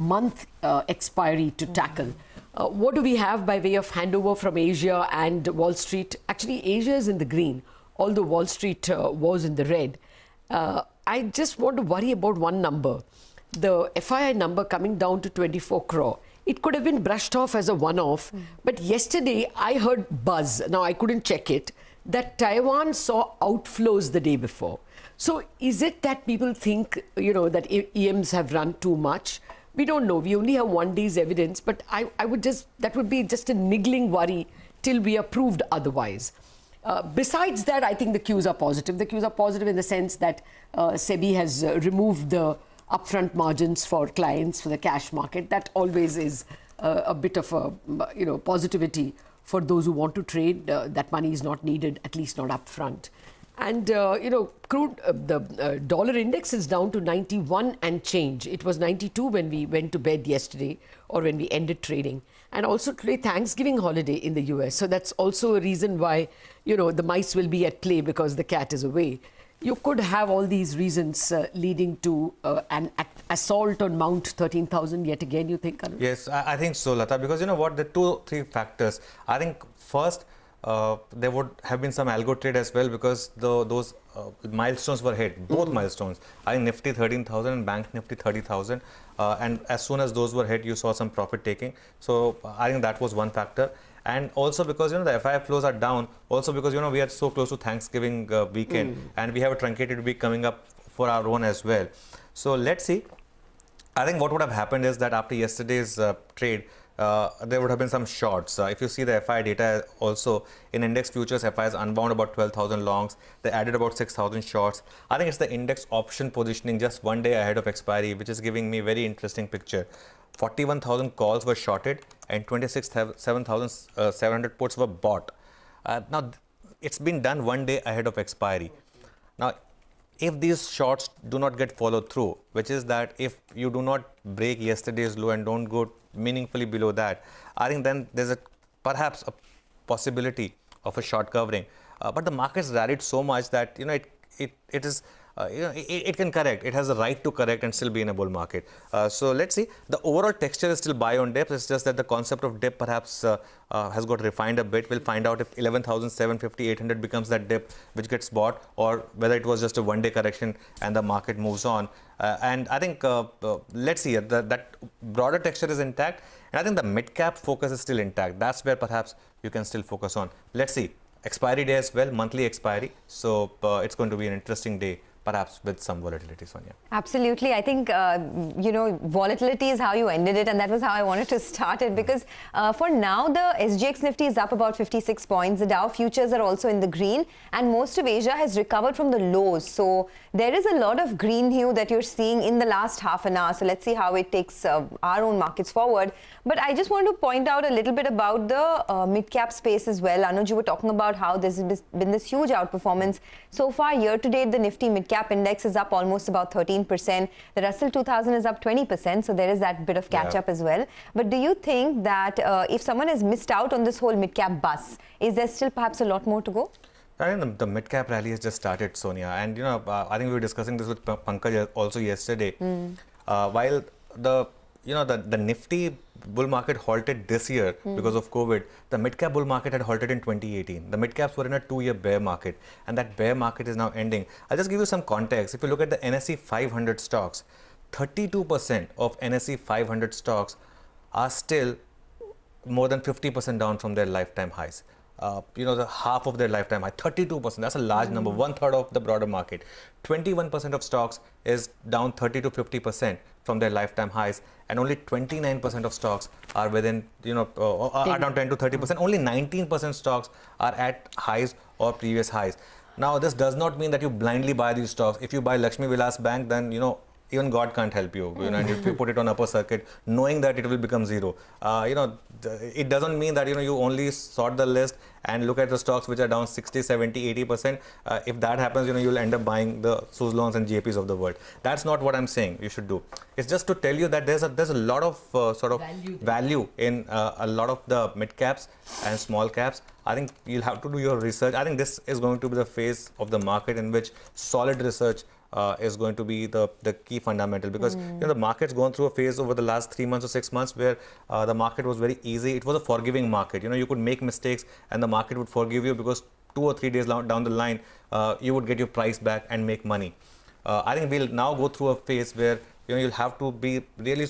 month expiry to tackle. What do we have by way of handover from Asia and Wall Street? Actually, Asia is in the green, although Wall Street was in the red. I just want to worry about one number. The FII number coming down to 24 crore. It could have been brushed off as a one-off, but yesterday I heard buzz, now I couldn't check it, that Taiwan saw outflows the day before. So is it that people think, that EMs have run too much? We don't know. We only have one day's evidence, but that would be just a niggling worry till we are proved otherwise. Besides that, I think the cues are positive. The cues are positive in the sense that SEBI has removed the upfront margins for clients for the cash market. That always is a bit of a positivity for those who want to trade. That money is not needed, at least not upfront. And crude, the dollar index is down to 91 and change. It was 92 when we went to bed yesterday, or when we ended trading. And also today, Thanksgiving holiday in the US. So that's also a reason why the mice will be at play, because the cat is away. You could have all these reasons leading to an assault on Mount 13,000 yet again, you think, Anuj? Yes, I think so, Lata, because what, the 2-3 factors. I think first, there would have been some algo trade as well, because those milestones were hit, both milestones. I think Nifty 13,000 and Bank Nifty 30,000. And as soon as those were hit, you saw some profit taking. So I think that was one factor. And also because, the FII flows are down, also because, we are so close to Thanksgiving weekend, and we have a truncated week coming up for our own as well. So let's see. I think what would have happened is that after yesterday's trade, there would have been some shorts. If you see the FI data also, in index futures, FI is unbound about 12,000 longs. They added about 6,000 shorts. I think it's the index option positioning just one day ahead of expiry, which is giving me a very interesting picture. 41,000 calls were shorted and 27,700 puts were bought. Now, it's been done one day ahead of expiry. Now, if these shorts do not get followed through, which is that if you do not break yesterday's low and don't go meaningfully below that, I think then there's perhaps a possibility of a short covering. But the market's rallied so much that it can correct. It has the right to correct and still be in a bull market. So let's see. The overall texture is still buy on dip. It's just that the concept of dip perhaps has got refined a bit. We'll find out if 11,750, 800 becomes that dip which gets bought, or whether it was just a one-day correction and the market moves on. And I think, let's see, that broader texture is intact. And I think the mid-cap focus is still intact. That's where perhaps you can still focus on. Let's see. Expiry day as well, monthly expiry. So it's going to be an interesting day, perhaps with some volatility, Sonia. Absolutely. I think, volatility is how you ended it, and that was how I wanted to start it, because for now, the SGX Nifty is up about 56 points. The Dow futures are also in the green, and most of Asia has recovered from the lows. So there is a lot of green hue that you're seeing in the last half an hour. So let's see how it takes our own markets forward. But I just want to point out a little bit about the mid-cap space as well. Anuj, you were talking about how there's been this huge outperformance. So far, year-to-date, the Nifty mid-cap index is up almost about 13%. The Russell 2000 is up 20%. So there is that bit of catch-up as well. But do you think that if someone has missed out on this whole mid-cap bus, is there still perhaps a lot more to go? I think the mid-cap rally has just started, Sonia. And, I think we were discussing this with Pankaj also yesterday. While the Nifty bull market halted this year because of COVID, the mid-cap bull market had halted in 2018. The mid-caps were in a 2-year bear market, and that bear market is now ending. I'll just give you some context. If you look at the NSE 500 stocks, 32% of NSE 500 stocks are still more than 50% down from their lifetime highs. The half of their lifetime high, 32%. That's a large number, 1/3 of the broader market. 21% of stocks is down 30 to 50% from their lifetime highs, and only 29% of stocks are within, are down 10 to 30%. Only 19% stocks are at highs or previous highs. Now, this does not mean that you blindly buy these stocks. If you buy Lakshmi Vilas Bank, then, even God can't help you. And if you put it on upper circuit, knowing that it will become zero, it doesn't mean that you only sort the list and look at the stocks which are down 60, 70, 80%. If that happens, you'll end up buying the Suzlons and JPs of the world. That's not what I'm saying you should do. It's just to tell you that there's a lot of value in a lot of the mid caps and small caps. I think you'll have to do your research. I think this is going to be the phase of the market in which solid research is going to be the key fundamental, because the market's gone through a phase over the last 3 months or 6 months where the market was very easy. It was a forgiving market. You could make mistakes and the market would forgive you, because 2 or 3 days down the line, you would get your price back and make money. I think we'll now go through a phase where you'll have to be really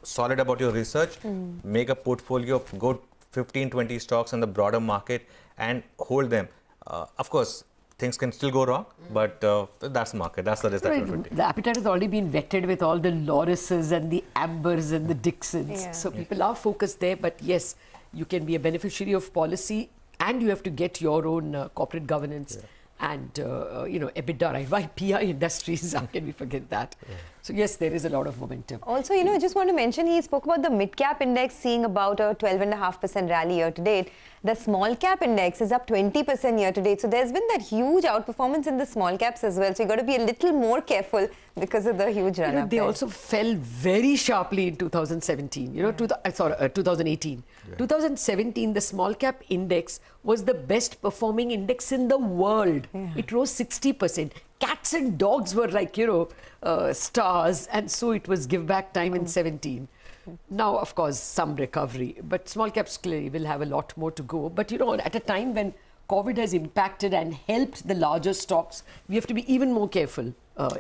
solid about your research, make a portfolio of good 15-20 stocks in the broader market and hold them. Of course, things can still go wrong, but that's the market. That's the risk that we'll take. The appetite has already been vetted with all the Laurises and the Ambers and the Dixons. Yeah. So people are focused there. But yes, you can be a beneficiary of policy, and you have to get your own corporate governance and EBITDA right. Why PI Industries? How can we forget that? So yes, there is a lot of momentum. Also, I just want to mention, he spoke about the mid-cap index seeing about a 12.5% rally year-to-date. The small-cap index is up 20% year-to-date. So there's been that huge outperformance in the small caps as well. So you've got to be a little more careful because of the huge run-up. They also fell very sharply in 2017, 2018. Yeah. 2017, the small-cap index was the best performing index in the world. Yeah. It rose 60%. Cats and dogs were like, stars, and so it was give back time in 17. Now, of course, some recovery, but small caps clearly will have a lot more to go. But, at a time when COVID has impacted and helped the larger stocks, we have to be even more careful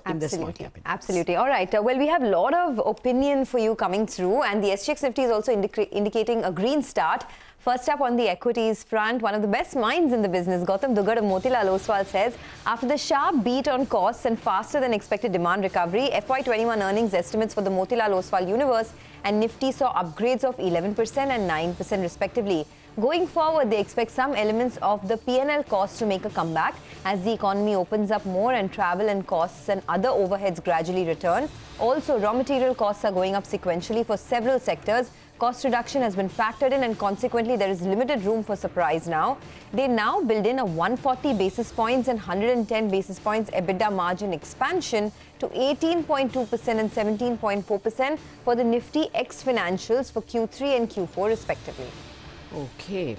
in the small cap index. Absolutely. All right. Well, we have a lot of opinion for you coming through, and the SGX Nifty is also indicating a green start. First up on the equities front, one of the best minds in the business, Gautam Dugad of Motilal Oswal, says, after the sharp beat on costs and faster than expected demand recovery, FY21 earnings estimates for the Motilal Oswal universe and Nifty saw upgrades of 11% and 9% respectively. Going forward, they expect some elements of the P&L costs to make a comeback as the economy opens up more and travel and costs and other overheads gradually return. Also, raw material costs are going up sequentially for several sectors. Cost reduction has been factored in and consequently there is limited room for surprise now. They now build in a 140 basis points and 110 basis points EBITDA margin expansion to 18.2% and 17.4% for the Nifty X financials for Q3 and Q4 respectively. Okay.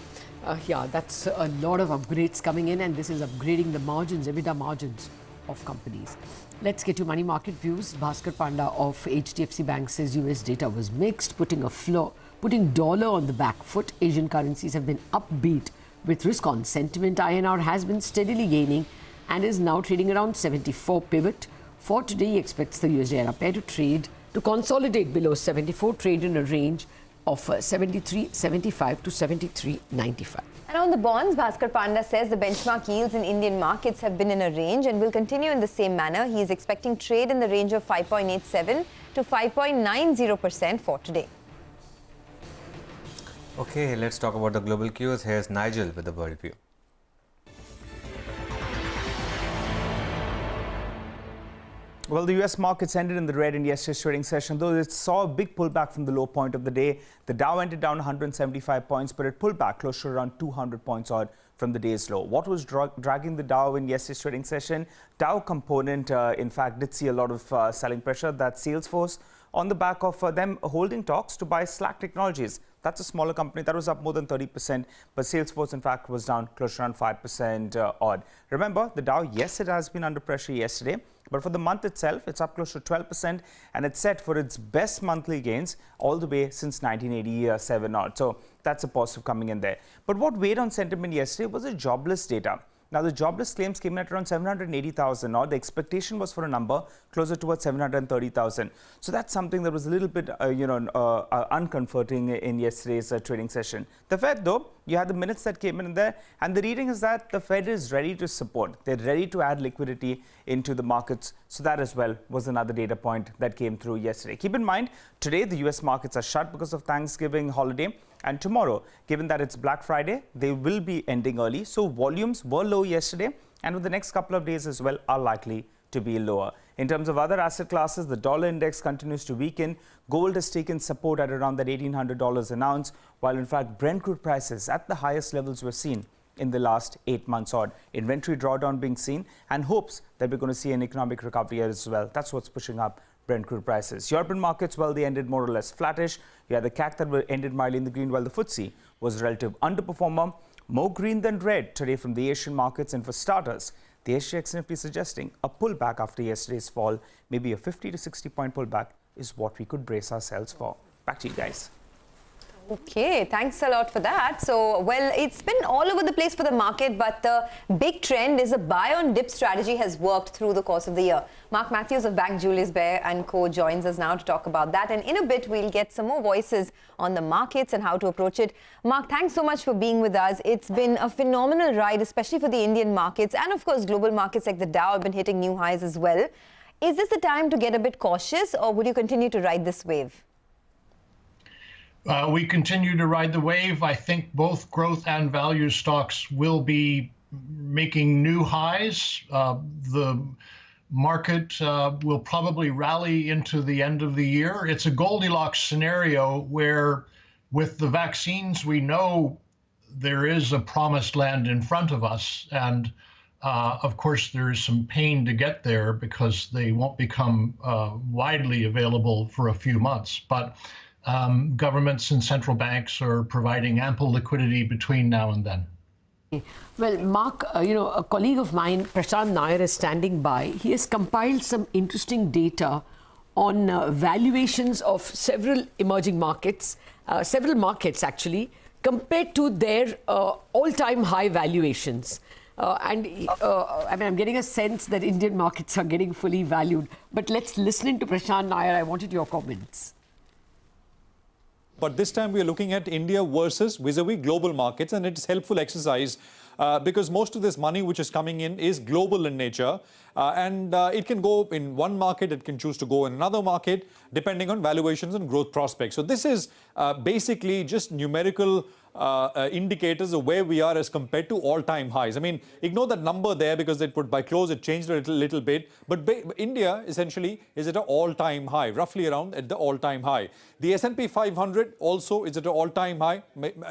That's a lot of upgrades coming in, and this is upgrading the margins, EBITDA margins of companies. Let's get to money market views. Bhaskar Panda of HDFC Bank says US data was mixed, putting dollar on the back foot. Asian currencies have been upbeat with risk on sentiment. INR has been steadily gaining and is now trading around 74 pivot. For today, he expects the USD pair to consolidate below 74, trade in a range of 73.75 to 73.95. And on the bonds, Bhaskar Panda says the benchmark yields in Indian markets have been in a range and will continue in the same manner. He is expecting trade in the range of 5.87 to 5.90% for today. Okay, let's talk about the global cues. Here's Nigel with the world view. Well, the US markets ended in the red in yesterday's trading session, though it saw a big pullback from the low point of the day. The Dow ended down 175 points, but it pulled back close to around 200 points odd from the day's low. What was dragging the Dow in yesterday's trading session? Dow component, in fact, did see a lot of selling pressure. That's Salesforce on the back of them holding talks to buy Slack Technologies. That's a smaller company that was up more than 30%, but Salesforce, in fact, was down close to around 5% odd. Remember, the Dow, yes, it has been under pressure yesterday, but for the month itself, it's up close to 12%, and it's set for its best monthly gains all the way since 1987 odd. So that's a positive coming in there. But what weighed on sentiment yesterday was the jobless data. Now, the jobless claims came in at around 780,000 odd. The expectation was for a number closer towards 730,000. So that's something that was a little bit, uncomforting in yesterday's trading session. The Fed, though, you had the minutes that came in there, and the reading is that the Fed is ready to support. They're ready to add liquidity into the markets. So that as well was another data point that came through yesterday. Keep in mind, today the US markets are shut because of Thanksgiving holiday. And tomorrow, given that it's Black Friday, they will be ending early. So volumes were low yesterday, and with the next couple of days as well are likely to be lower. In terms of other asset classes, the dollar index continues to weaken. Gold has taken support at around that $1,800 an ounce, while in fact Brent crude prices at the highest levels we've seen in the last 8 months odd. Inventory drawdown being seen, and hopes that we're going to see an economic recovery as well. That's what's pushing up Brent crude prices. European markets, well, they ended more or less flattish. You had the CAC that ended mildly in the green, while the FTSE was a relative underperformer. More green than red today from the Asian markets, and for starters, The SGX Nifty suggesting a pullback after yesterday's fall, maybe a 50 to 60 point pullback is what we could brace ourselves for. Back to you guys. Okay, thanks a lot for that. So, well, it's been all over the place for the market, but the big trend is a buy on dip strategy has worked through the course of the year. Mark Matthews of Bank Julius Baer and Co joins us now to talk about that. And in a bit, we'll get some more voices on the markets and how to approach it. Mark, thanks so much for being with us. It's been a phenomenal ride, especially for the Indian markets. And of course, global markets like the Dow have been hitting new highs as well. Is this the time to get a bit cautious, or would you continue to ride this wave? We continue to ride the wave. I think both growth and value stocks will be making new highs. The market will probably rally into the end of the year. It's a Goldilocks scenario where with the vaccines, we know there is a promised land in front of us. And of course, there is some pain to get there because they won't become widely available for a few months. But governments and central banks are providing ample liquidity between now and then. Well, Mark, a colleague of mine, Prashant Nair, is standing by. He has compiled some interesting data on valuations of several emerging markets, several markets actually, compared to their all-time high valuations. I mean, I'm getting a sense that Indian markets are getting fully valued. But let's listen to Prashant Nair. I wanted your comments. But this time we are looking at India versus vis-a-vis global markets, and it's helpful exercise because most of this money which is coming in is global in nature, and it can go in one market, it can choose to go in another market depending on valuations and growth prospects. So this is basically just numerical indicators of where we are as compared to all-time highs. I mean, ignore that number there because it put by close, it changed a little bit. But India essentially is at an all-time high, roughly around at the all-time high. The S&P 500 also is at an all-time high.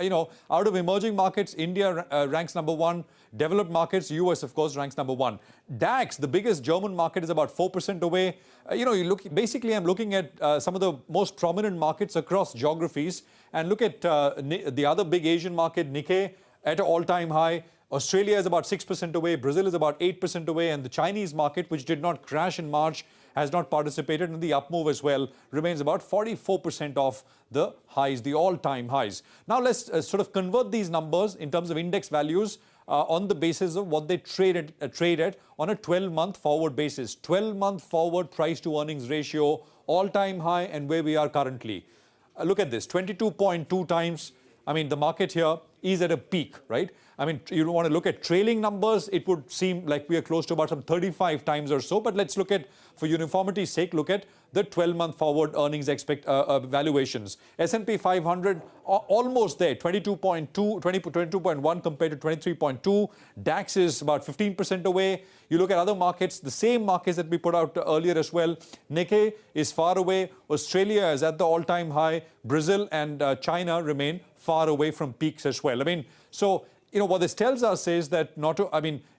You know, out of emerging markets, India ranks number one. Developed markets, US of course ranks number one. DAX, the biggest German market, is about 4% away. Basically I'm looking at some of the most prominent markets across geographies, and look at the other big Asian market, Nikkei, at an all-time high. Australia is about 6% away, Brazil is about 8% away, and the Chinese market, which did not crash in March, has not participated in the up move as well, remains about 44% off the highs, the all-time highs. Now let's sort of convert these numbers in terms of index values on the basis of what they trade at on a 12-month forward basis. 12-month forward price to earnings ratio, all-time high, and where we are currently. Look at this, 22.2 times. I mean, the market here is at a peak, right? I mean, you don't want to look at trailing numbers. It would seem like we are close to about some 35 times or so. But let's look at, for uniformity's sake, look at the 12-month forward earnings valuations. S&P 500 almost there, 22.1 compared to 23.2. DAX is about 15% away. You look at other markets, the same markets that we put out earlier as well. Nikkei is far away. Australia is at the all-time high. Brazil and China remain far away from peaks as well. I mean, so, you know, what this tells us is that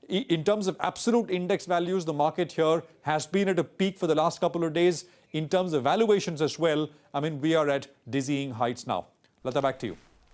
in terms of absolute index values, the market here has been at a peak for the last couple of days. In terms of valuations as well, I mean, we are at dizzying heights now. Lata, back to you.